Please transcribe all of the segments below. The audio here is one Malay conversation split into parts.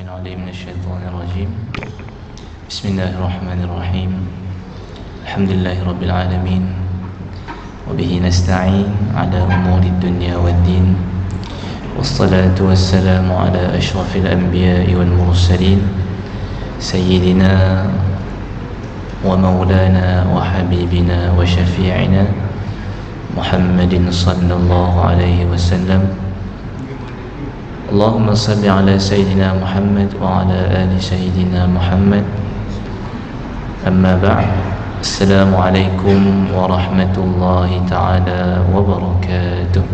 العليم من الشيطان الرجيم. بسم الله الرحمن الرحيم. الحمد لله رب العالمين، وبه نستعين على أمور الدنيا والدين، والصلاة والسلام على أشرف الأنبياء والمرسلين، سيدنا ومولانا وحبيبنا وشفيعنا محمد صلى الله عليه وسلم. اللهم صل على سيدنا محمد وعلى آل سيدنا محمد. أما بعد، السلام عليكم ورحمة الله تعالى وبركاته.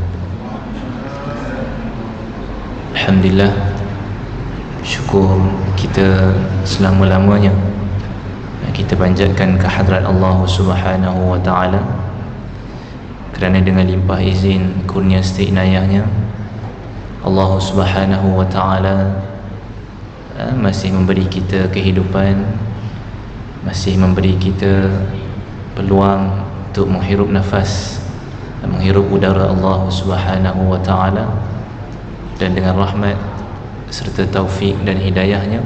Alhamdulillah, syukur kita selama-lamanya kita panjatkan kehadrat Allah Subhanahu wa ta'ala, kerana dengan limpah izin kurnia setia inayahnya Allah Subhanahu wa ta'ala masih memberi kita kehidupan, masih memberi kita peluang untuk menghirup nafas, menghirup udara Allah Subhanahu wa ta'ala. Dan dengan rahmat serta taufik dan hidayahnya,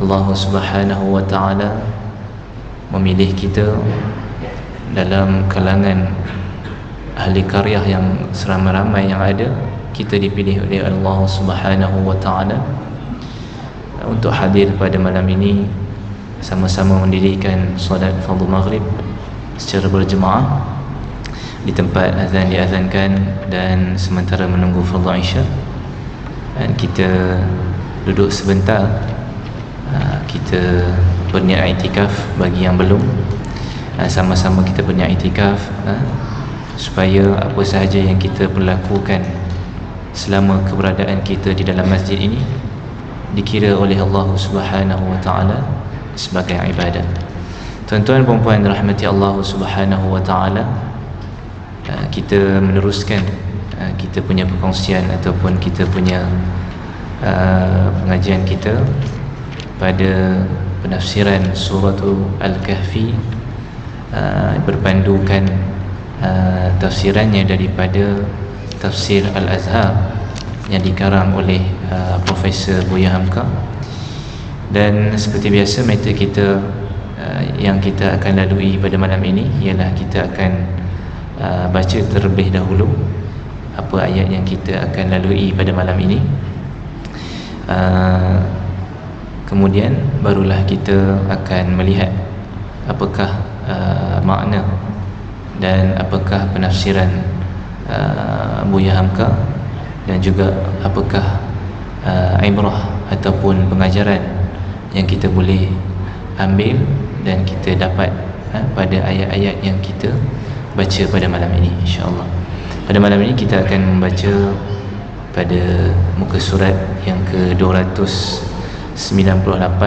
Allah Subhanahu wa ta'ala memilih kita dalam kalangan ahli karyah yang seramai-ramai yang ada. Kita dipilih oleh Allah Subhanahu wa ta'ala untuk hadir pada malam ini, sama-sama mendirikan solat fardhu maghrib secara berjemaah di tempat azan diazankan, dan sementara menunggu fardhu isya, dan kita duduk sebentar, kita berniat iktikaf. Bagi yang belum, sama-sama kita berniat iktikaf, supaya apa sahaja yang kita perlakukan selama keberadaan kita di dalam masjid ini dikira oleh Allah Subhanahu wa ta'ala sebagai ibadat. Tuan-tuan dan puan rahmati Allah Subhanahu wa ta'ala, kita meneruskan kita punya perkongsian ataupun kita punya pengajian kita pada penafsiran surah Al-Kahfi, berpandukan tafsirannya daripada tafsir Al-Azhar yang dikarang oleh Profesor Buya Hamka. Dan seperti biasa, metod kita yang kita akan lalui pada malam ini ialah kita akan baca terlebih dahulu apa ayat yang kita akan lalui pada malam ini, kemudian barulah kita akan melihat apakah makna dan apakah penafsiran Buya Hamka, dan juga apakah ibrah ataupun pengajaran yang kita boleh ambil dan kita dapat pada ayat-ayat yang kita baca pada malam ini, insya-Allah. Pada malam ini kita akan membaca pada muka surat yang ke-298,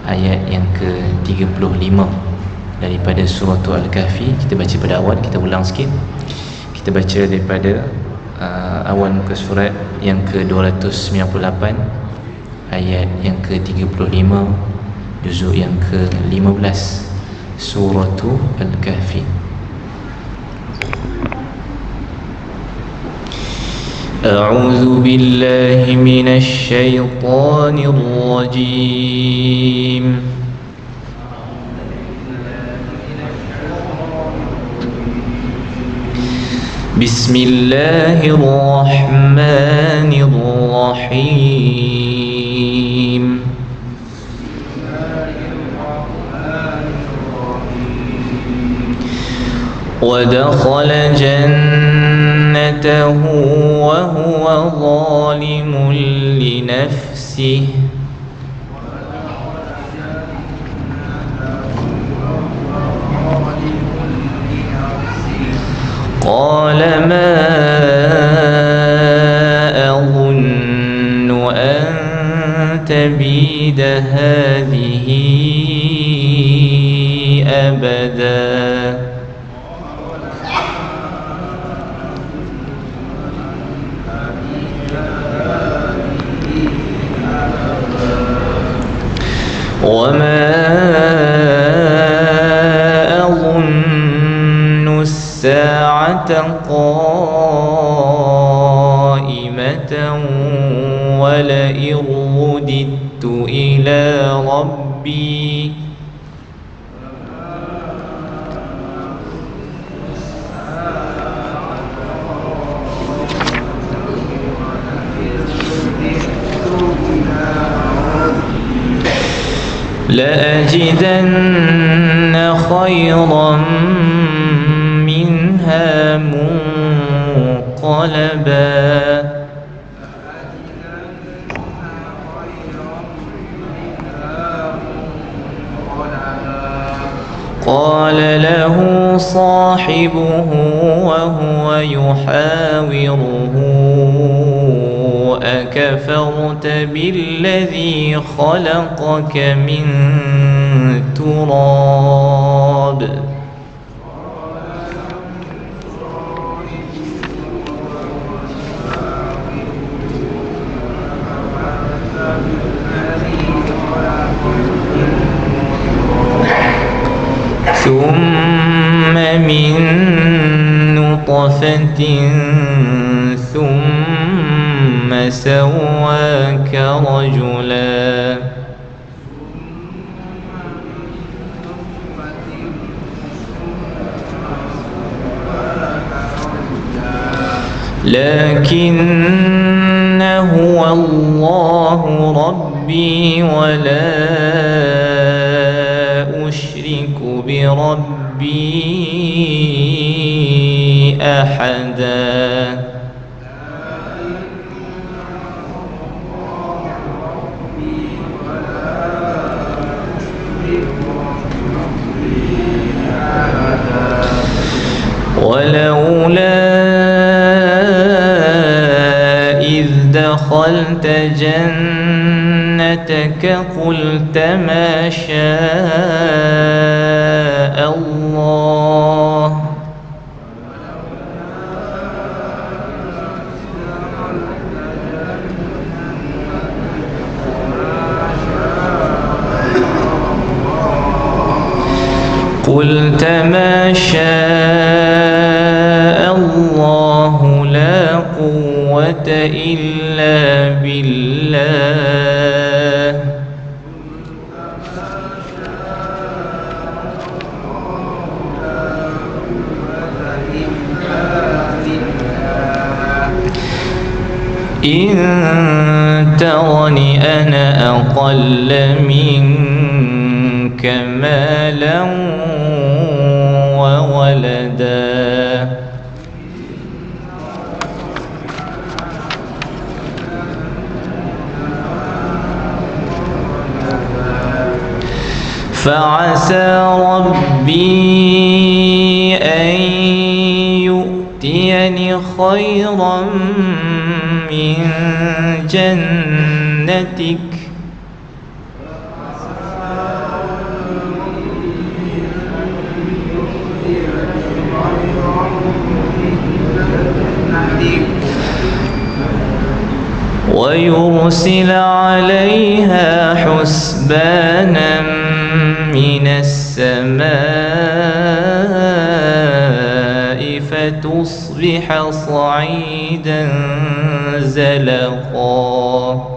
ayat yang ke-35 daripada surah Al-Kahfi. Kita baca pada awal, kita ulang sikit. Kita baca daripada awal muka surat yang ke-298, ayat yang ke-35, juzuk yang ke-15, surah Al-Kahfi. أعوذ بالله من الشيطان الرجيم. بسم الله الرحمن الرحيم. ودخل جنته وهو ظالم لنفسه قال ما أظن أن تبيد هذه أبدا وما أظن الساعة قائمة ولئن رددت إلى ربي لأجدن خيرا منها منقلبا قال له صاحبه وهو يحاوره أكفرت بالذي خلقك من تراب ثم من نطفة ثم سواك رجلا لكن هو الله ربي ولا أشرك بربي أحدا ولولا إذ دخلت جنتك قلت ما شاء الله قلت ما شاء الله لا قوة إلا بالله إن ترني أنا أقل منك مالا وولدا فعسى ربي أن يؤتيني خيرا من جنتك ويرسل عليها حسبانا من السماء فتصبح صعيدا زلقا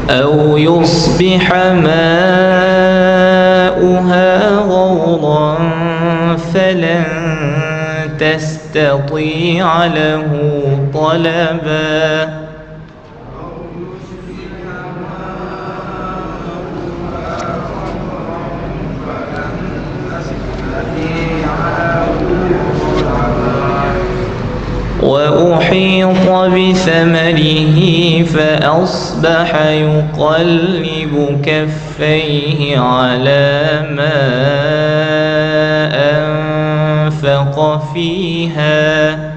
أو يصبح ماؤها غورا فلن تستطيع له طلبا وأحيط بثمره فأصبح يقلب كفيه على ما أنفق فيها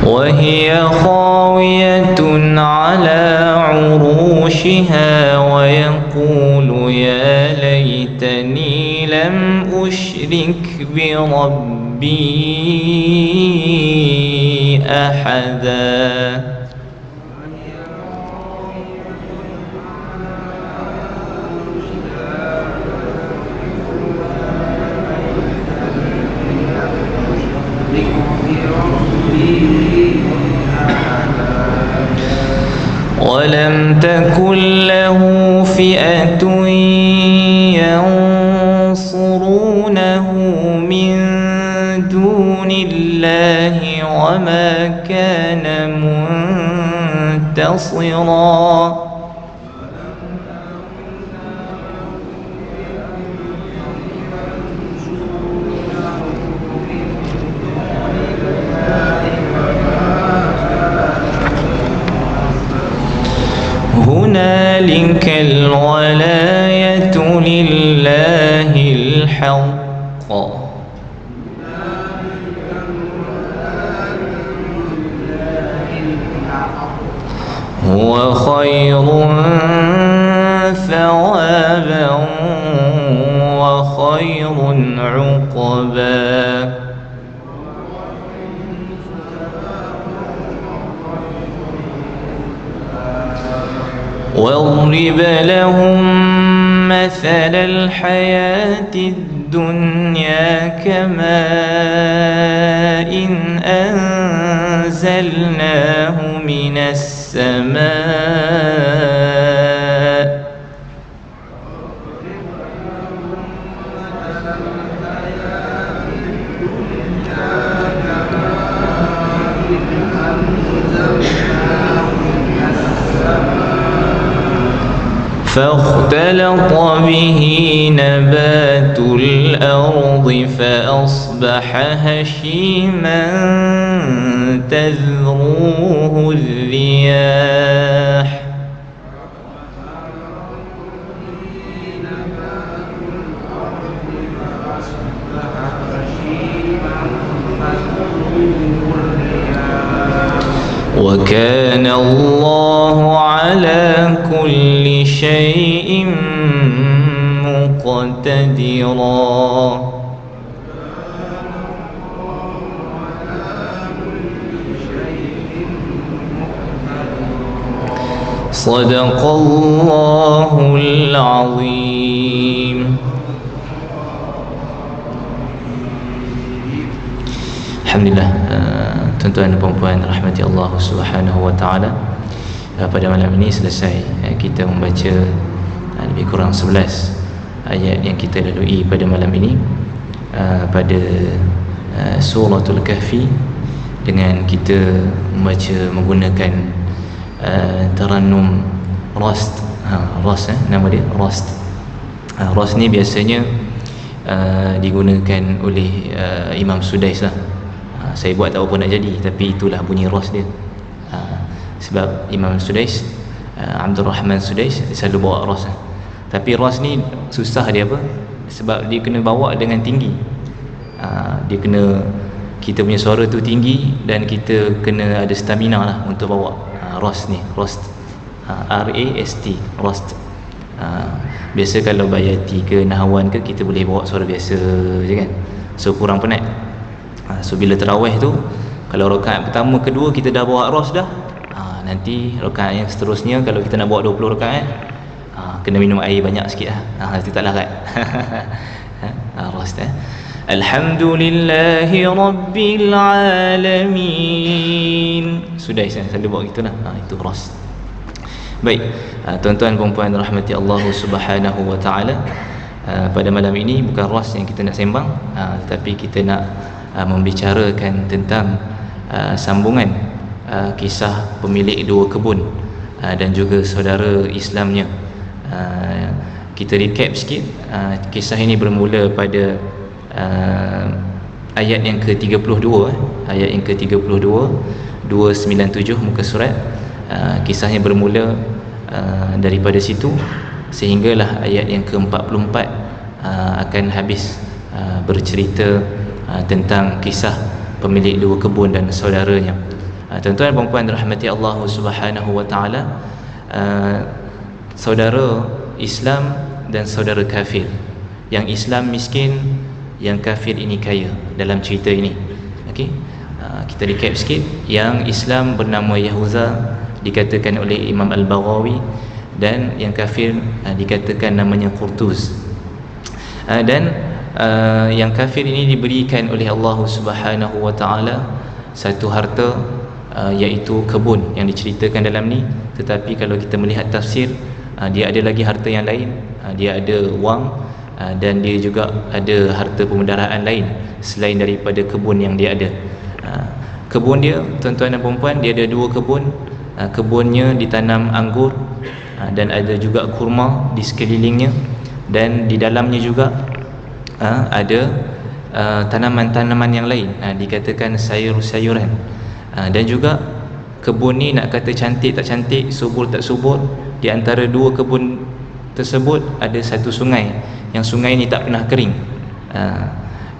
وهي خاوية على عروشها فراشها ويقول يا ليتني لم أشرك بربي أحدا. ولم تكن له فئة ينصرونه من دون الله وما كان منتصرا. هنالك الولاية لله الحق هو خير ثوابا وخير عقبا. واضرب لهم مثل الحياة الدنيا كماء أنزلناه من السماء فاختلط به نبات الأرض فأصبح هشيما تذروه الرياح وكان الله على كل شيء مقتدرا. صدق الله العظيم. Alhamdulillah, tuan-tuan dan puan-puan rahmati Allah Subhanahu wa taala. Pada malam ini selesai kita membaca lebih kurang 11 ayat yang kita lalui pada malam ini pada suratul Kahfi, dengan kita membaca menggunakan tarannum rast. Nama dia rast. Rast ni biasanya digunakan oleh Imam Sudais lah. Saya buat tak apa nak jadi, tapi itulah bunyi ras dia. Sebab Imam Sudais, Abdul Rahman Sudais, selalu bawa ras. Tapi ras ni susah dia apa? Sebab dia kena bawa dengan tinggi. Dia kena, kita punya suara tu tinggi dan kita kena ada stamina lah untuk bawa ras ni, rast. R-A-S-T, rast. Biasa kalau bayati ke nahwan ke, kita boleh bawa suara biasa je kan, so kurang penat. So bila tarawih tu, kalau rakaat pertama kedua kita dah bawa ras dah, nanti rakaat yang seterusnya kalau kita nak bawa 20 rakaat, kena minum air banyak sikit lah, nanti tak larat. Ras Alhamdulillahi Rabbil Alamin. Sudah saya selalu bawa gitu lah, itu ras. Baik, tuan-tuan dan puan rahmati Allah Subhanahu wa taala, pada malam ini bukan ras yang kita nak sembang, tetapi kita nak membicarakan tentang sambungan kisah pemilik dua kebun dan juga saudara Islamnya. Kita recap sikit. Kisah ini bermula pada ayat yang ke-32, ayat yang ke-32, 297 muka surat. Kisahnya bermula daripada situ sehinggalah ayat yang ke-44 akan habis bercerita tentang kisah pemilik dua kebun dan saudaranya. Tuan-tuan dan puan-puan rahmati Allah Subhanahu wa taala, saudara Islam dan saudara kafir. Yang Islam miskin, yang kafir ini kaya dalam cerita ini. Okey. Kita recap sikit. Yang Islam bernama Yahuza, dikatakan oleh Imam Al-Baghawi, dan yang kafir dikatakan namanya Qurtuz. Dan yang kafir ini diberikan oleh Allah Subhanahu wa taala satu harta, iaitu kebun yang diceritakan dalam ni. Tetapi kalau kita melihat tafsir, dia ada lagi harta yang lain. Dia ada wang, dan dia juga ada harta pemudaraan lain selain daripada kebun yang dia ada. Kebun dia, tuan-tuan dan puan-puan, dia ada dua kebun. Kebunnya ditanam anggur, dan ada juga kurma di sekelilingnya, dan di dalamnya juga ada tanaman-tanaman yang lain, dikatakan sayur-sayuran. Dan juga kebun ni nak kata cantik tak cantik, subur tak subur, di antara dua kebun tersebut ada satu sungai, yang sungai ni tak pernah kering.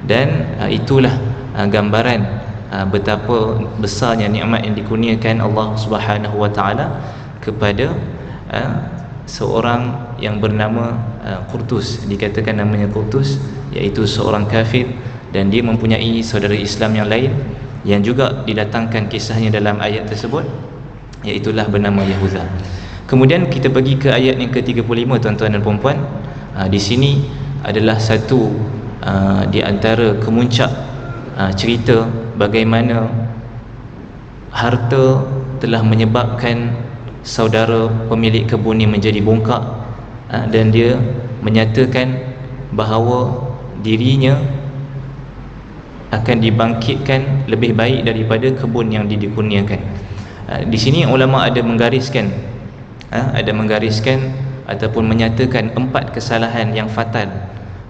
Dan itulah gambaran betapa besarnya nikmat yang dikurniakan Allah Subhanahu wa taala kepada seorang yang bernama Qurtuz, dikatakan namanya Qurtuz, iaitu seorang kafir, dan dia mempunyai saudara Islam yang lain yang juga didatangkan kisahnya dalam ayat tersebut, iaitulah bernama Yahuza. Kemudian kita pergi ke ayat yang ke-35, tuan-tuan dan puan-puan. Di sini adalah satu di antara kemuncak cerita bagaimana harta telah menyebabkan saudara pemilik kebun ni menjadi bongkak, dan dia menyatakan bahawa dirinya akan dibangkitkan lebih baik daripada kebun yang dikurniakan. Di sini ulama ada menggariskan ataupun menyatakan 4 kesalahan yang fatal,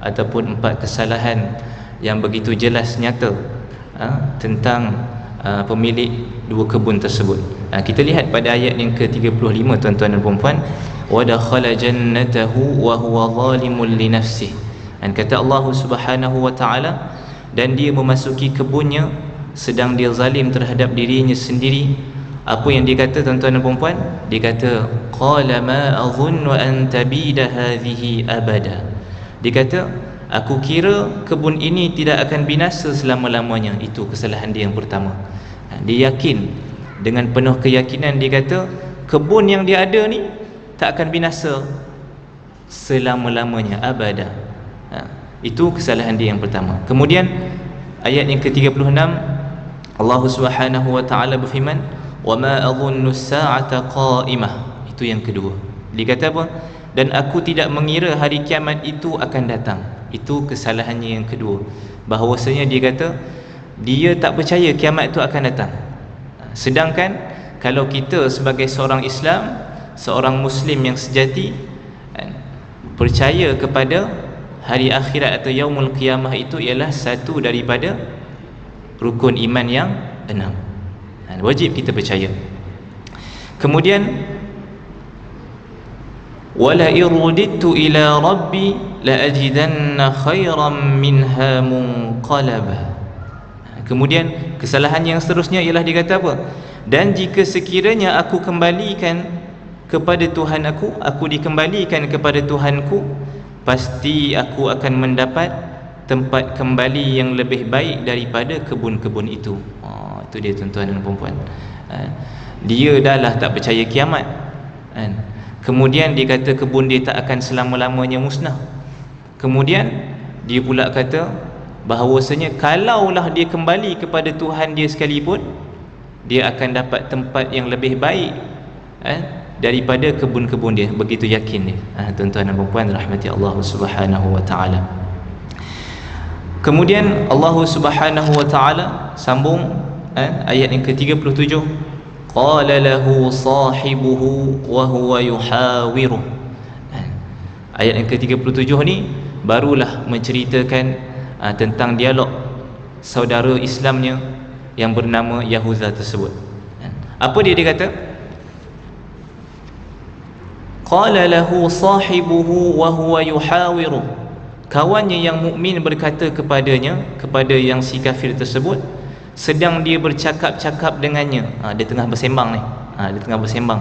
ataupun 4 kesalahan yang begitu jelas nyata tentang pemilik dua kebun tersebut. Kita lihat pada ayat yang ke-35, tuan-tuan dan puan-puan. Wa dakhala jannatahu wa huwa zalimun li nafsihi. Dan kata Allah Subhanahu wa taala, dan dia memasuki kebunnya sedang dia zalim terhadap dirinya sendiri. Apa yang dia kata, tuan-tuan dan puan-puan? Dia kata qala ma adhunnu an tabida hadhihi abada. Dia kata, aku kira kebun ini tidak akan binasa selama-lamanya. Itu kesalahan dia yang pertama. Dia yakin, dengan penuh keyakinan dia kata kebun yang dia ada ni tak akan binasa selama-lamanya, abada. Itu kesalahan dia yang pertama. Kemudian ayat yang ke-36, Allah Subhanahu wa taala berfirman, wa ma adhunnu as-sa'ata qa'imah. Itu yang kedua. Dia kata apa? Dan aku tidak mengira hari kiamat itu akan datang. Itu kesalahannya yang kedua. Bahawasanya dia kata dia tak percaya kiamat itu akan datang. Sedangkan kalau kita sebagai seorang Islam, seorang Muslim yang sejati, percaya kepada hari akhirat atau yaumul qiyamah, itu ialah satu daripada rukun iman yang 6. Wajib kita percaya. Kemudian wala irudittu ila rabbi la ajidanna khairan minha munqalaba. Kemudian kesalahan yang seterusnya ialah dia kata apa? Dan jika sekiranya aku kembalikan kepada Tuhan aku dikembalikan kepada Tuhanku, pasti aku akan mendapat tempat kembali yang lebih baik daripada kebun-kebun itu. Itu dia, tuan-tuan dan puan-puan. Dia dah lah tak percaya kiamat, kemudian dia kata kebun dia tak akan selama-lamanya musnah. Kemudian dia pula kata bahawasanya kalaulah dia kembali kepada Tuhan dia sekalipun, dia akan dapat tempat yang lebih baik daripada kebun-kebun dia. Begitu yakin dia, tuan-tuan dan puan-puan rahmati Allah Subhanahu wa taala. Kemudian Allah Subhanahu wa taala sambung ayat yang ke-37, qala lahu sahibuhu wa huwa yuhawiruh. Ayat yang ke-37 ni barulah menceritakan tentang dialog saudara Islamnya yang bernama Yahuza tersebut. Apa dia kata? Qala lahu sahibuhu wa huwa yuhawiruh. Kawannya yang mukmin berkata kepadanya, kepada yang si kafir tersebut, sedang dia bercakap-cakap dengannya. Dia tengah bersembang ni. Dia tengah bersembang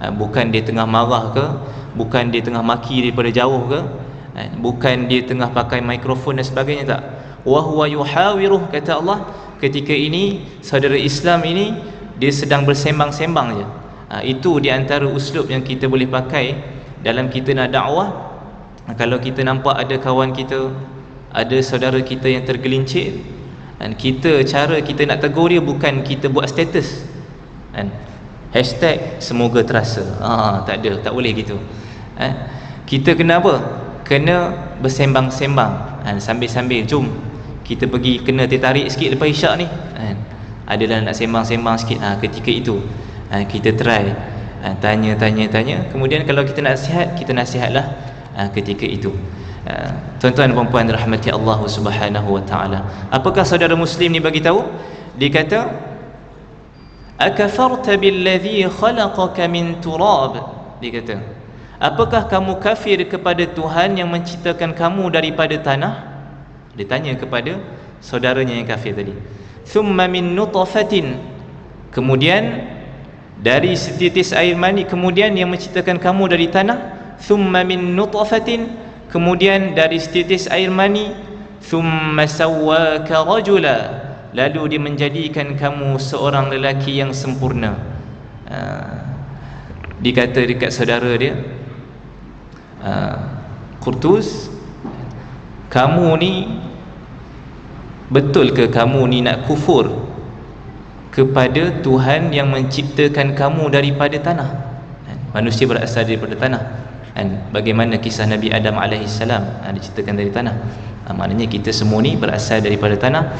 Bukan dia tengah marah ke, bukan dia tengah maki daripada jauh ke, bukan dia tengah pakai mikrofon dan sebagainya, tak. Wa huwa yuhawiruh, kata Allah, ketika ini saudara Islam ini dia sedang bersembang-sembang je. Itu di antara uslub yang kita boleh pakai dalam kita nak dakwah. Kalau kita nampak ada kawan kita, ada saudara kita yang tergelincir, dan cara kita nak tegur dia bukan kita buat status kan, hashtag semoga terasa, tak ada, tak boleh gitu. Kita kena apa? Kena bersembang-sembang, sambil-sambil jom kita pergi kena tertarik sikit lepas isyak ni, adalah nak sembang-sembang sikit. Ketika itu kita try tanya, kemudian kalau kita nasihat, kita nasihatlah ketika itu. Tuan-tuan dan puan-puan rahmati Allah Subhanahu wa taala, apakah saudara muslim ni bagi tahu? Dia kata, akafarta billadhi khalaqaka min turab. Dia kata, apakah kamu kafir kepada Tuhan yang menciptakan kamu daripada tanah? Dia tanya kepada saudaranya yang kafir tadi. Thumma min nutfatin, kemudian dari setitis air mani, kemudian yang menciptakan kamu dari tanah. Thumma min nutfatin, kemudian dari setitis air mani. Thumma sawwaka rajula, lalu dia menjadikan kamu seorang lelaki yang sempurna. Dikata dekat saudara dia, Qurtuz, kamu ni betul ke kamu ni nak kufur kepada Tuhan yang menciptakan kamu daripada tanah? Manusia berasal daripada tanah. Bagaimana kisah Nabi Adam alaihissalam diciptakan dari tanah? Maknanya kita semua ni berasal daripada tanah.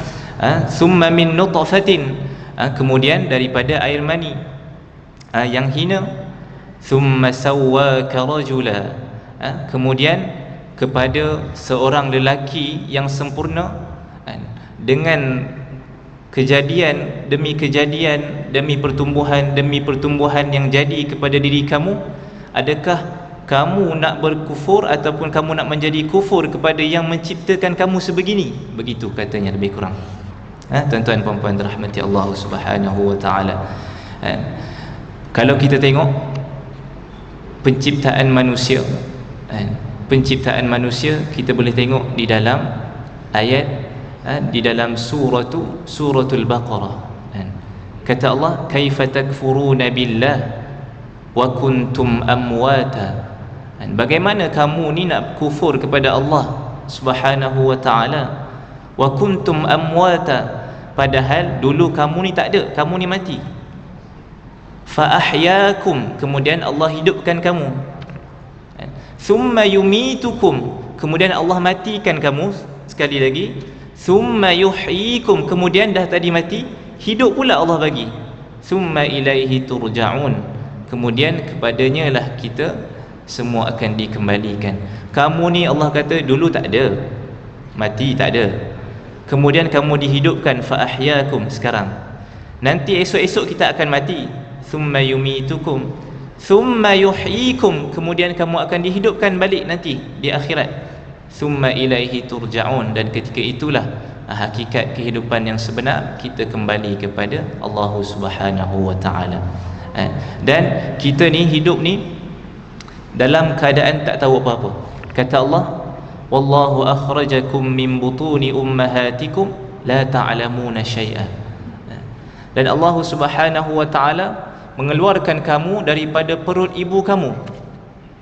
Summa min nutfatin, kemudian daripada air mani yang hina. Summa sawwaka rajula, kemudian kepada seorang lelaki yang sempurna. Dengan kejadian demi kejadian, demi pertumbuhan yang jadi kepada diri kamu, adakah kamu nak berkufur ataupun kamu nak menjadi kufur kepada yang menciptakan kamu sebegini? Begitu katanya lebih kurang. Tuan-tuan puan-puan rahmati Allah Subhanahu wa taala. Kalau kita tengok penciptaan manusia, kita boleh tengok di dalam ayat, di dalam suratul Baqarah. Kata Allah, kaifa takfuruna billah wa kuntum amwata. Bagaimana kamu ni nak kufur kepada Allah Subhanahu wa taala, wa kuntum amwata, padahal dulu kamu ni tak ada, kamu ni mati. Fa ahyakum, kemudian Allah hidupkan kamu. Thumma yumitukum, kemudian Allah matikan kamu sekali lagi. Thumma yuhyikum, kemudian dah tadi mati, hidup pula Allah bagi. Thumma ilaihi turja'un, kemudian kepadanya lah kita semua akan dikembalikan. Kamu ni Allah kata dulu tak ada, mati tak ada, kemudian kamu dihidupkan. Fa ahyakum, sekarang. Nanti esok-esok kita akan mati. Thumma yumitukum thumma yuhyikum, kemudian kamu akan dihidupkan balik nanti di akhirat. Thumma ilaihi turja'un, dan ketika itulah hakikat kehidupan yang sebenar, kita kembali kepada Allah Subhanahu wa taala. Dan kita ni hidup ni dalam keadaan tak tahu apa-apa. Kata Allah, wallahu akhrajakum min butuni ummahatikum la ta'lamuna syai'a. Dan Allah Subhanahu wa taala mengeluarkan kamu daripada perut ibu kamu,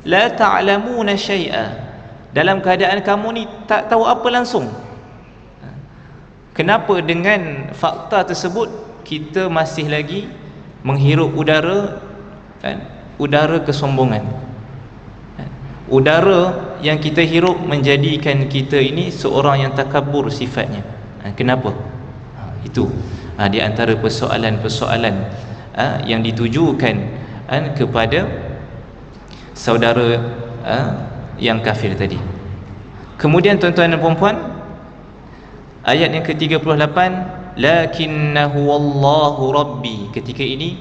la ta'lamuna syai'a, dalam keadaan kamu ni tak tahu apa langsung. Kenapa dengan fakta tersebut kita masih lagi menghirup udara, udara kesombongan, udara yang kita hirup menjadikan kita ini seorang yang takabur sifatnya. Kenapa? Itu di antara persoalan-persoalan yang ditujukan kepada saudara yang kafir tadi. Kemudian tuan-tuan dan puan-puan, ayat yang ke-38, lakinnahu wallahu rabbi. Ketika ini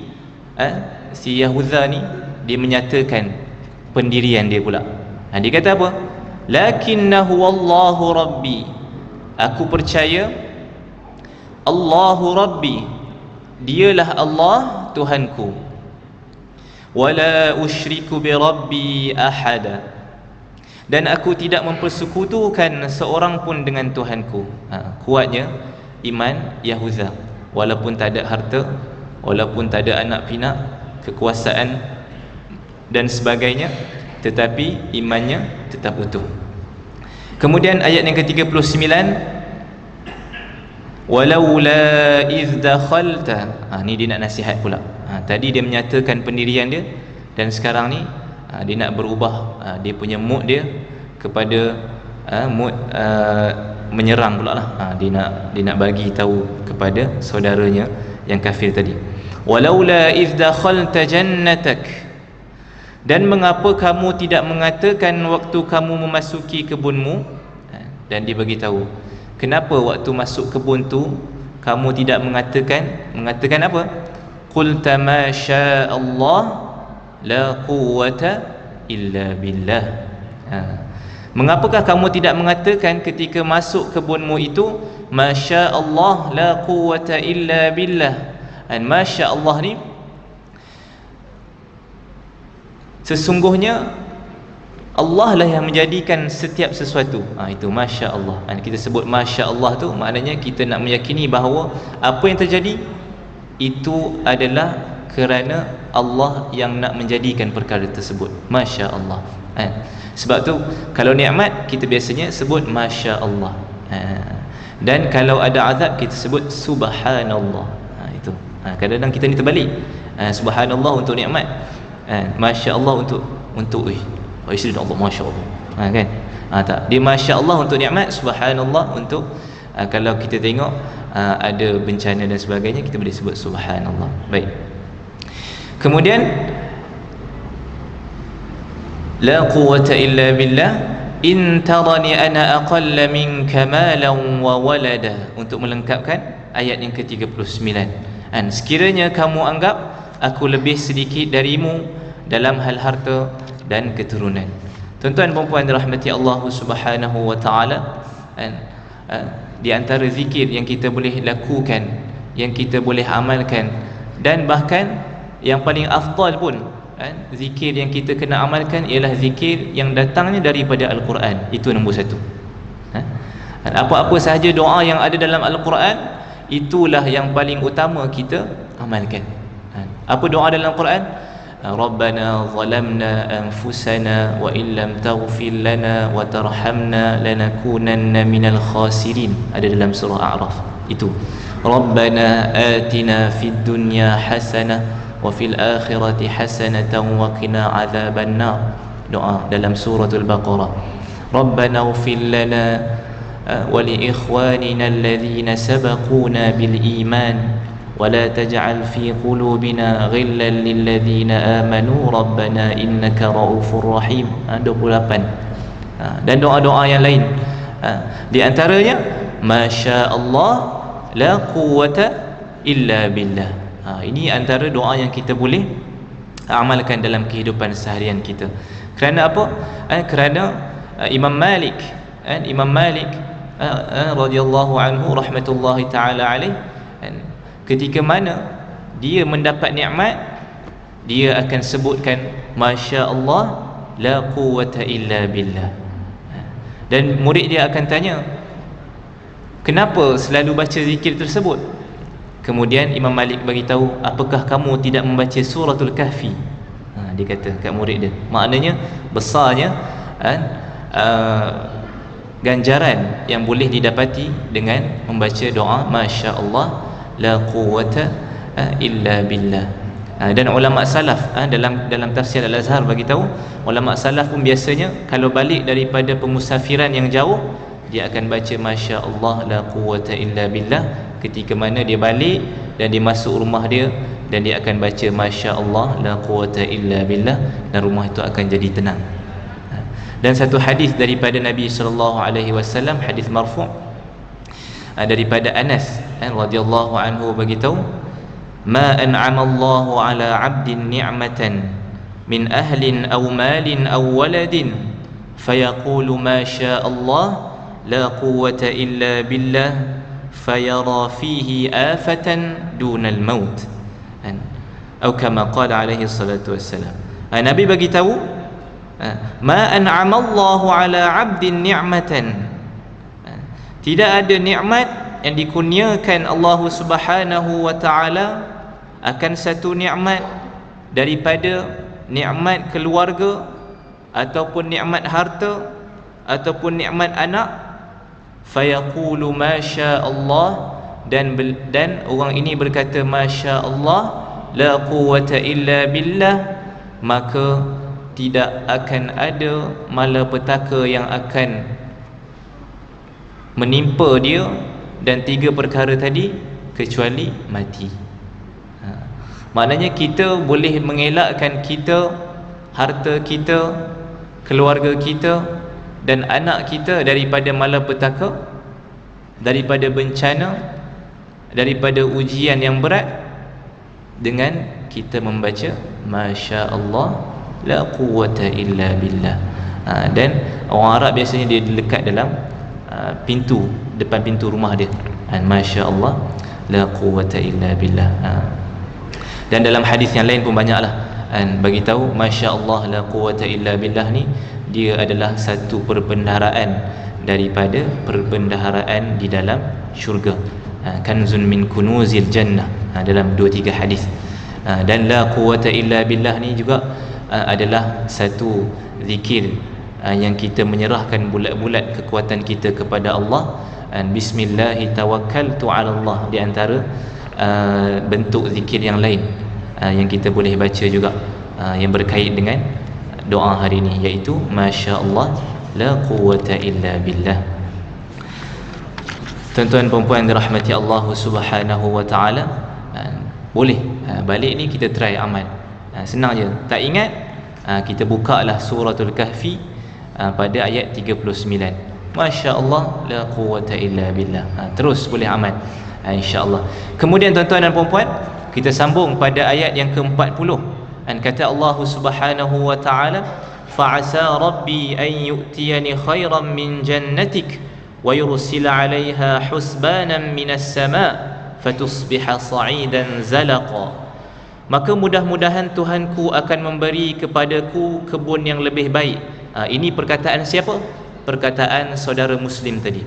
si Yahuda ni dia menyatakan pendirian dia pula. Dia kata apa? Lakinnahu wallahu rabbi, aku percaya Allahu rabbi, dialah Allah Tuhanku. wala usyriku bi rabbi ahada, dan aku tidak mempersekutukan seorang pun dengan Tuhanku. Kuatnya iman Yahuza, walaupun tak ada harta, walaupun tak ada anak pinak, kekuasaan dan sebagainya, tetapi imannya tetap utuh. Kemudian ayat yang ke-39, walaula iz dakhalta. Ni dia nak nasihat pula. Tadi dia menyatakan pendirian dia, dan sekarang ni dia nak berubah dia punya mood dia kepada mood menyerang pula lah. Dia nak bagi tahu kepada saudaranya yang kafir tadi. Walaula iz dakhalta jannatak, dan mengapa kamu tidak mengatakan waktu kamu memasuki kebunmu. Dan dia bagi tahu kenapa waktu masuk kebun tu kamu tidak mengatakan apa? Qulta ma syaa Allah la quwwata illa billah. Mengapakah kamu tidak mengatakan ketika masuk kebunmu itu masya Allah la quwwata illa billah? Dan masya Allah ni sesungguhnya Allah lah yang menjadikan setiap sesuatu. Itu masya Allah. Kita sebut masya Allah tu maknanya kita nak meyakini bahawa apa yang terjadi itu adalah kerana Allah yang nak menjadikan perkara tersebut. Masya Allah. Sebab tu kalau nikmat kita biasanya sebut masya Allah. Dan kalau ada azab kita sebut subhanallah. Itu. Kadang-kadang kita ni terbalik. Subhanallah untuk nikmat, masya Allah untuk isteri Allah, masya Allah. Kan? Tak. Dia masya Allah untuk nikmat, subhanallah untuk kalau kita tengok ada bencana dan sebagainya, kita boleh sebut subhanallah. Baik. Kemudian la quwwata illa billah in tarani ana aqalla minka malan wa walada, untuk melengkapkan ayat yang ke-39. Sekiranya kamu anggap aku lebih sedikit darimu dalam hal harta dan keturunan. Tuan-tuan dan puan dirahmati Allah Subhanahu wa taala, di antara zikir yang kita boleh lakukan, yang kita boleh amalkan, dan bahkan yang paling afdal pun zikir yang kita kena amalkan ialah zikir yang datangnya daripada Al-Quran. Itu nombor satu. Apa-apa sahaja doa yang ada dalam Al-Quran, itulah yang paling utama kita amalkan. Apa doa dalam Al-Quran? Rabbana zalamna anfusana wa illam taghfir lana wa tarhamna lanakunanna minal khasirin. Ada dalam surah A'raf. Itu Rabbana atina fid dunya hasanah wa fil akhirati hasanatan wa qina adzaban nar. Doa dalam suratul Baqarah. Rabbana ighfir lana wa li ikhwanina alladhina sabaquna bil iman ولا تجعل في قلوبنا غلا للذين آمنوا ربنا إنك رؤوف رحيم. 28. Dan doa-doa yang lain, di antaranya masya Allah la quwwata illa billah. Ini antara doa yang kita boleh amalkan dalam kehidupan seharian kita. Kerana apa? Kerana Imam Malik radhiyallahu anhu rahmatullahi taala alaih, ketika mana dia mendapat nikmat, dia akan sebutkan masya Allah la quwwata illa billah. Dan murid dia akan tanya, kenapa selalu baca zikir tersebut? Kemudian Imam Malik bagi tahu, apakah kamu tidak membaca suratul Kahfi? Dia kata kat murid dia. Maknanya besarnya ganjaran yang boleh didapati dengan membaca doa masya Allah la quwwata illa billah. Dan ulama salaf dalam tafsir Al-Azhar bagi tahu, ulama salaf pun biasanya kalau balik daripada pemusafiran yang jauh, dia akan baca masya Allah la quwwata illa billah ketika mana dia balik dan dia masuk rumah dia, dan dia akan baca masya Allah la quwwata illa billah, dan rumah itu akan jadi tenang. Dan satu hadis daripada Nabi sallallahu alaihi wasallam, hadis marfu' daripada Anas radhiyallahu anhu beritahu, ma an'ama Allahu ala 'abdin ni'matan min ahlin aw malin aw waladin fayaqulu ma syaa Allah la quwwata illa billah fayara fihi afatan dunal maut. atau kama qala alaihi salatu wassalam. Nabi bagi tahu, ma an'ama Allahu ala 'abdin ni'matan, tidak ada nikmat yang dikurniakan Allah Subhanahu wa taala akan satu nikmat daripada nikmat keluarga ataupun nikmat harta ataupun nikmat anak, fayaqulu masya Allah, dan orang ini berkata masya Allah, la quwwata illa billah, maka tidak akan ada malapetaka yang akan menimpa dia dan tiga perkara tadi kecuali mati. Maknanya kita boleh mengelakkan kita, harta kita, keluarga kita dan anak kita daripada malapetaka, daripada bencana, daripada ujian yang berat, dengan kita membaca masya Allah la quwwata illa billah. Dan orang Arab biasanya dia lekat dalam pintu, depan pintu rumah dia, masya Allah la quwwata illa billah. Dan dalam hadis yang lain pun banyaklah bagi tahu masya Allah la quwwata illa billah ni dia adalah satu perbendaharaan daripada perbendaharaan di dalam syurga, kanzun min kunuzil jannah, dalam 2-3 hadis. Dan la quwwata illa billah ni juga adalah satu zikir yang kita menyerahkan bulat-bulat kekuatan kita kepada Allah. Bismillahi tawakkaltu ala Allah, di antara bentuk zikir yang lain yang kita boleh baca juga yang berkait dengan doa hari ini, iaitu masya Allah la quwwata illa billah. Tuan-tuan dan puan dirahmati Allah Subhanahu wa taala, boleh balik ni kita try amal, senang je. Tak ingat, kita bukalah suratul kahfi pada ayat 39, masya Allah la quwwata illa billah, terus boleh amal insya-Allah. Kemudian tuan-tuan dan puan, kita sambung pada ayat yang ke-40. Kata Allah Subhanahu wa taala, fa'asa rabbi an yu'tiyani khairan min jannatik wa yursil 'alayha husbanan minas sama' fatusbiha sa'idan zalaqa. Maka mudah-mudahan Tuhanku akan memberi kepadaku kebun yang lebih baik. Ini perkataan siapa? Perkataan saudara muslim tadi.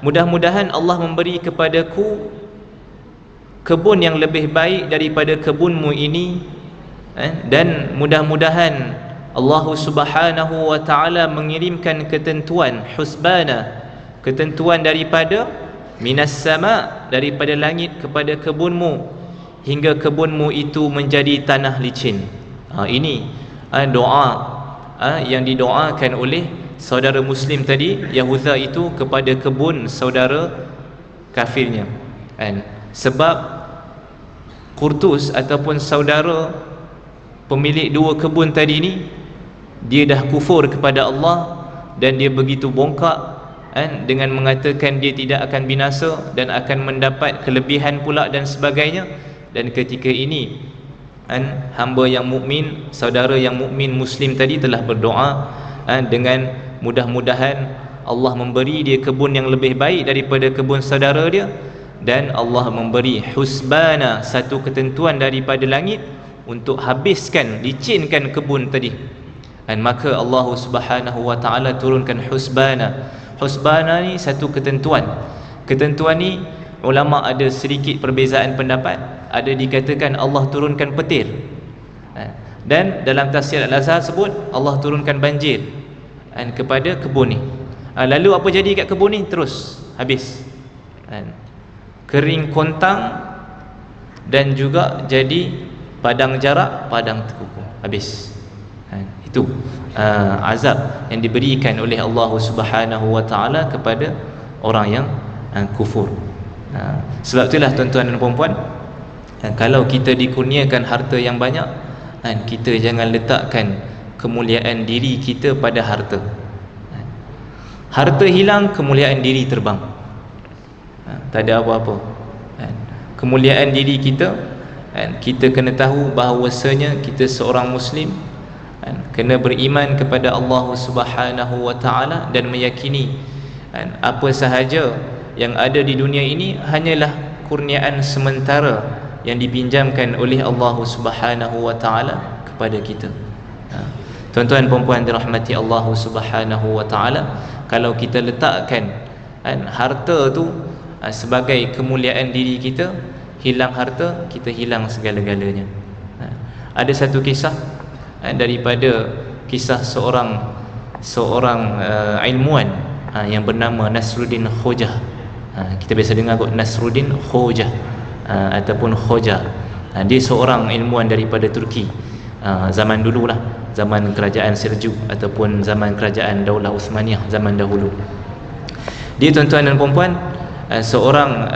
Mudah-mudahan Allah memberi kepadaku kebun yang lebih baik daripada kebunmu ini, dan mudah-mudahan Allah Subhanahu wa taala mengirimkan ketentuan husbana, ketentuan daripada minas sama, daripada langit kepada kebunmu, hingga kebunmu itu menjadi tanah licin. Ini doa yang didoakan oleh saudara muslim tadi, Yahuda itu, kepada kebun saudara kafirnya. Sebab Qurtus ataupun saudara pemilik dua kebun tadi ni, dia dah kufur kepada Allah dan dia begitu bongkak dengan mengatakan dia tidak akan binasa dan akan mendapat kelebihan pula dan sebagainya. Dan ketika ini hamba yang mukmin, saudara yang mukmin muslim tadi telah berdoa dengan mudah-mudahan Allah memberi dia kebun yang lebih baik daripada kebun saudara dia, dan Allah memberi husbana, satu ketentuan daripada langit untuk habiskan, licinkan kebun tadi. Dan maka Allah Subhanahu wa taala turunkan husbana. Husbana ni satu ketentuan. Ketentuan ni ulama ada sedikit perbezaan pendapat. Ada dikatakan Allah turunkan petir, dan dalam tafsir Al-Azhar sebut Allah turunkan banjir kepada kebun ni. Lalu apa jadi kat kebun ni? Terus habis, kering kontang, dan juga jadi padang jarak, padang terkubur, habis. Itu azab yang diberikan oleh Allah Subhanahu wa taala kepada orang yang kufur. Sebab itulah tuan-tuan dan puan-puan, kalau kita dikurniakan harta yang banyak, kita jangan letakkan kemuliaan diri kita pada harta. Harta hilang, kemuliaan diri terbang. Tak ada apa-apa. Kemuliaan diri kita, kita kena tahu bahawasanya kita seorang muslim, kena beriman kepada Allah Subhanahu wa taala dan meyakini apa sahaja yang ada di dunia ini hanyalah kurniaan sementara yang dipinjamkan oleh Allah Subhanahu wa taala kepada kita. Tuan-tuan dan puan-puan dirahmati Allah Subhanahu wa taala, kalau kita letakkan harta tu sebagai kemuliaan diri kita, hilang harta, kita hilang segala-galanya. Ada satu kisah daripada kisah seorang ilmuwan yang bernama Nasruddin Khojah. Kita biasa dengar kot Nasruddin Khojah ataupun Khoja. Dia seorang ilmuwan daripada Turki, zaman dululah, zaman kerajaan Seljuk ataupun zaman kerajaan Daulah Uthmaniyah zaman dahulu. Dia, tuan-tuan dan puan-puan, seorang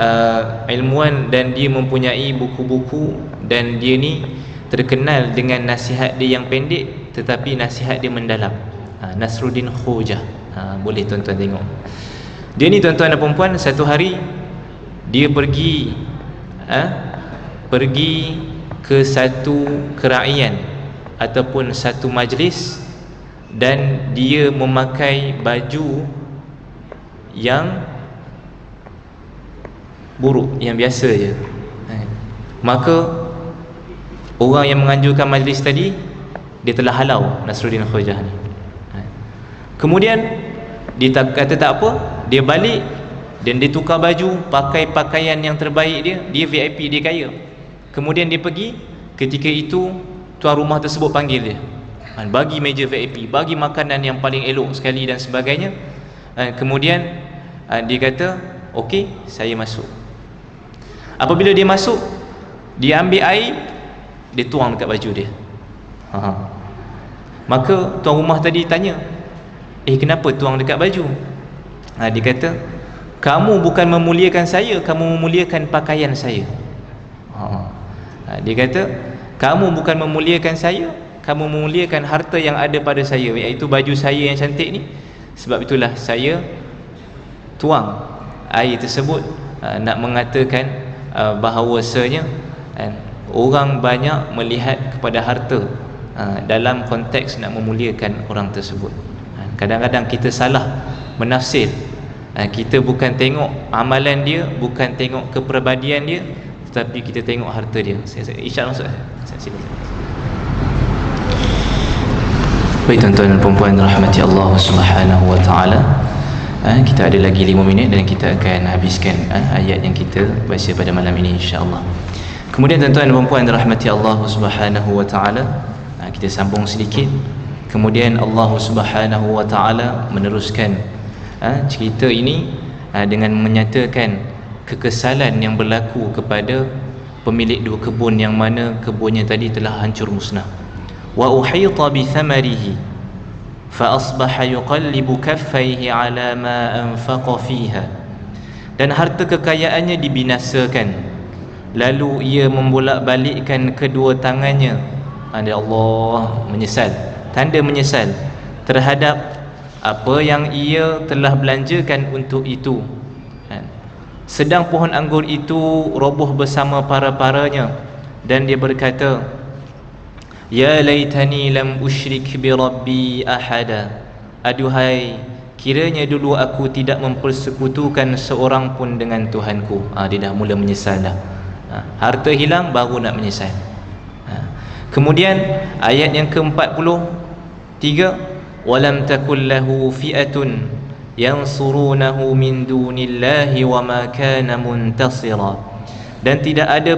ilmuwan, dan dia mempunyai buku-buku, dan dia ni terkenal dengan nasihat dia yang pendek tetapi nasihat dia mendalam. Nasruddin Khojah, boleh tuan-tuan tengok. Dia ni, tuan-tuan dan puan-puan, satu hari dia pergi ke satu keraian ataupun satu majlis, dan dia memakai baju yang buruk, yang biasa je. Maka orang yang menganjurkan majlis tadi, dia telah halau Nasruddin Khojah ni. Kemudian dia kata tak apa, dia balik dan dia tukar baju, pakai pakaian yang terbaik dia. Dia VIP, dia kaya. Kemudian dia pergi, ketika itu tuan rumah tersebut panggil dia, bagi meja VIP, bagi makanan yang paling elok sekali dan sebagainya. Kemudian dia kata, okey, saya masuk. Apabila dia masuk, dia ambil air, dia tuang dekat baju dia. Maka tuan rumah tadi tanya, kenapa tuang dekat baju? Dia kata, kamu bukan memuliakan saya, kamu memuliakan pakaian saya. Dia kata, kamu bukan memuliakan saya, kamu memuliakan harta yang ada pada saya, iaitu baju saya yang cantik ni. Sebab itulah saya tuang air tersebut, nak mengatakan bahawasanya orang banyak melihat kepada harta dalam konteks nak memuliakan orang tersebut. Kadang-kadang kita salah menafsir. Kita bukan tengok amalan dia, bukan tengok kepribadian dia, tetapi kita tengok harta dia. InsyaAllah masuk. Silakan. Baik, tuan-tuan dan puan-puan rahmati Allah Subhanahu wa taala. Kita ada lagi 5 minit dan kita akan habiskan ayat yang kita baca pada malam ini, insya-Allah. Kemudian, tuan-tuan dan puan-puan rahmati Allah Subhanahu wa taala, kita sambung sedikit. Kemudian Allah Subhanahu wa taala meneruskan cerita ini dengan menyatakan kekesalan yang berlaku kepada pemilik dua kebun, yang mana kebunnya tadi telah hancur musnah. Wa uhita bi thamarihi fa asbaha yuqallibu kaffaihi ala ma anfaqa fiha. Dan harta kekayaannya dibinasakan, lalu ia membolak-balikkan kedua tangannya. Allah menyesal, tanda menyesal terhadap apa yang ia telah belanjakan untuk itu. Sedang pohon anggur itu roboh bersama para-paranya, dan dia berkata, ya laitani lam usyrik bi rabbi ahada. Aduhai, kiranya dulu aku tidak mempersekutukan seorang pun dengan Tuhanku. Dia dah mula menyesal dah. Harta hilang baru nak menyesal. Kemudian ayat yang ke-43, walam takul lahu fi'atun yansurunahu min dunillahi wa ma kana muntasira. Dan tidak ada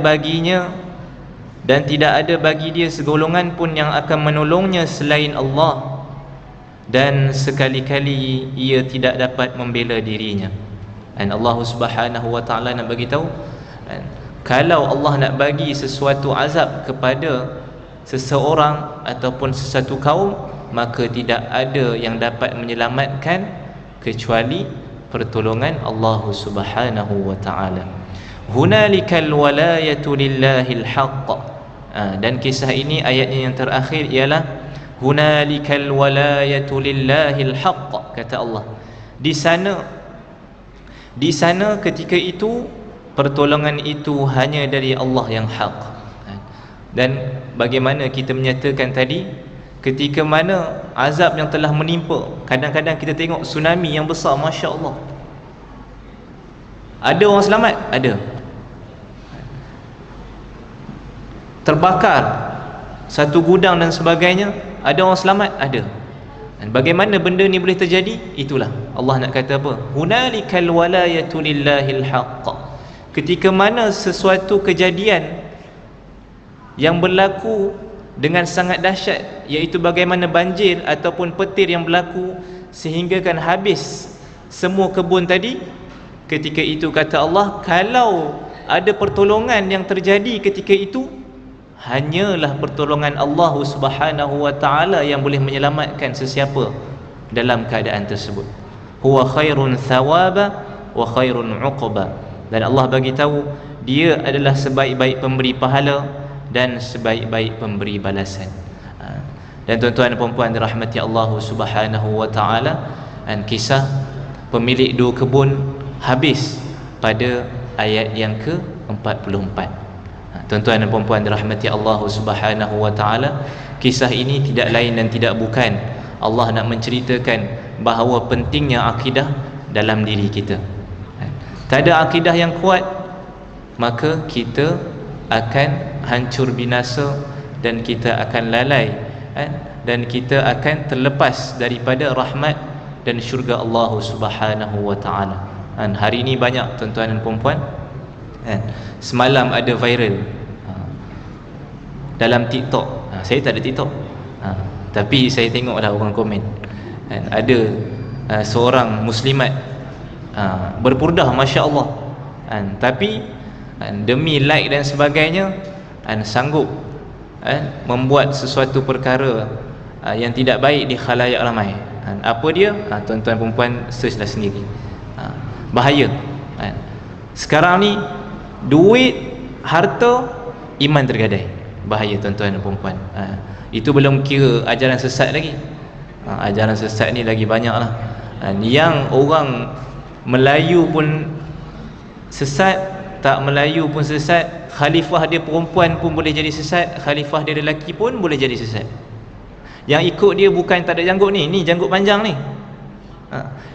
bagi dia segolongan pun yang akan menolongnya selain Allah, dan sekali-kali ia tidak dapat membela dirinya. Dan Allah Subhanahu wa taala nak bagi tahu, kalau Allah nak bagi sesuatu azab kepada seseorang ataupun sesuatu kaum, maka tidak ada yang dapat menyelamatkan kecuali pertolongan Allah Subhanahu wa taala. Hunalikal walayatu lillahil haqq. Dan kisah ini, ayatnya yang terakhir ialah hunalikal walayatu lillahil haqq, kata Allah. Di sana ketika itu pertolongan itu hanya dari Allah yang hak. Dan bagaimana kita menyatakan tadi, ketika mana azab yang telah menimpa, kadang-kadang kita tengok tsunami yang besar, Masya Allah, ada orang selamat, ada. terbakar satu gudang dan sebagainya, ada orang selamat? Ada. Dan bagaimana benda ni boleh terjadi? Itulah Allah nak kata apa? Hunalikal walayatu lillahil haqq. Ketika mana sesuatu kejadian yang berlaku dengan sangat dahsyat, iaitu bagaimana banjir ataupun petir yang berlaku sehinggakan habis semua kebun tadi, ketika itu kata Allah, kalau ada pertolongan yang terjadi ketika itu, hanyalah pertolongan Allah Subhanahu wa taala yang boleh menyelamatkan sesiapa dalam keadaan tersebut. Huwa khairun thawaba wa khairun uqba. Dan Allah bagi tahu dia adalah sebaik-baik pemberi pahala dan sebaik-baik pemberi balasan. Dan tuan-tuan dan puan-puan dirahmati Allah Subhanahu wa taala, dan kisah pemilik dua kebun habis pada ayat yang ke-44. Tuan-tuan dan puan-puan dirahmati Allah Subhanahu wa taala, kisah ini tidak lain dan tidak bukan Allah nak menceritakan bahawa pentingnya akidah dalam diri kita. Tak ada akidah yang kuat, maka kita akan hancur binasa dan kita akan lalai, dan kita akan terlepas daripada rahmat dan syurga Allah Subhanahu wa taala. Hari ini banyak tuan-tuan dan puan-puan, semalam ada viral dalam TikTok. Saya tak ada TikTok, tapi saya tengoklah orang komen. Ada seorang muslimat berpurdah, Masya Allah, tapi demi like dan sebagainya sanggup membuat sesuatu perkara yang tidak baik di khalayak ramai. Apa dia? Tuan-tuan perempuan searchlah sendiri. Bahaya. Sekarang ni duit, harta, iman tergadai. Bahaya tuan-tuan dan perempuan. Itu belum kira ajaran sesat lagi. Ajaran sesat ni lagi banyak lah. Yang orang Melayu pun sesat, tak Melayu pun sesat, khalifah dia perempuan pun boleh jadi sesat, khalifah dia lelaki pun boleh jadi sesat. Yang ikut dia bukan tak ada janggut ni janggut panjang ni.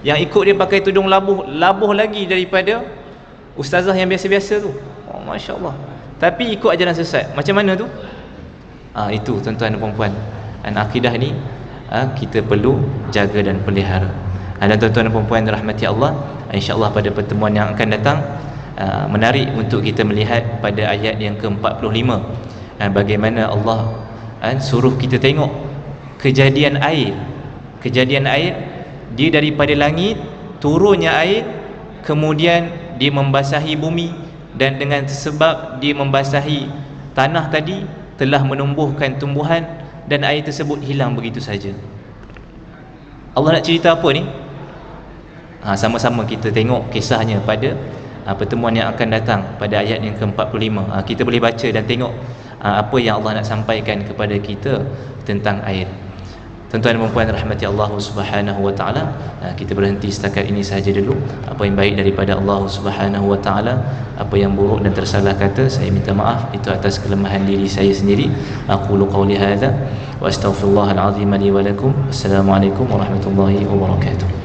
Yang ikut dia pakai tudung labuh lagi daripada ustazah yang biasa-biasa tu. Oh, Masya Allah. Tapi ikut ajaran sesat. Macam mana tu? Itu tuan-tuan dan puan-puan, akidah ni kita perlu jaga dan pelihara. Dan tuan-tuan dan puan-puan rahmati Allah, insya-Allah pada pertemuan yang akan datang, menarik untuk kita melihat pada ayat yang ke-45, bagaimana Allah suruh kita tengok kejadian air. Kejadian air, dia daripada langit turunnya air, kemudian dia membasahi bumi, dan dengan sebab dia membasahi tanah tadi telah menumbuhkan tumbuhan, dan air tersebut hilang begitu saja. Allah nak cerita apa ni? Sama-sama kita tengok kisahnya pada pertemuan yang akan datang pada ayat yang ke-45. Kita boleh baca dan tengok apa yang Allah nak sampaikan kepada kita tentang air. Tuan-tuan dan puan rahmati Allah Subhanahu wa taala, kita berhenti setakat ini sahaja dulu. Apa yang baik daripada Allah Subhanahu wa taala, apa yang buruk dan tersalah kata, saya minta maaf, itu atas kelemahan diri saya sendiri. Aqulu qawli hadza wa astaghfirullahal azim li wa lakum. Assalamualaikum warahmatullahi wabarakatuh.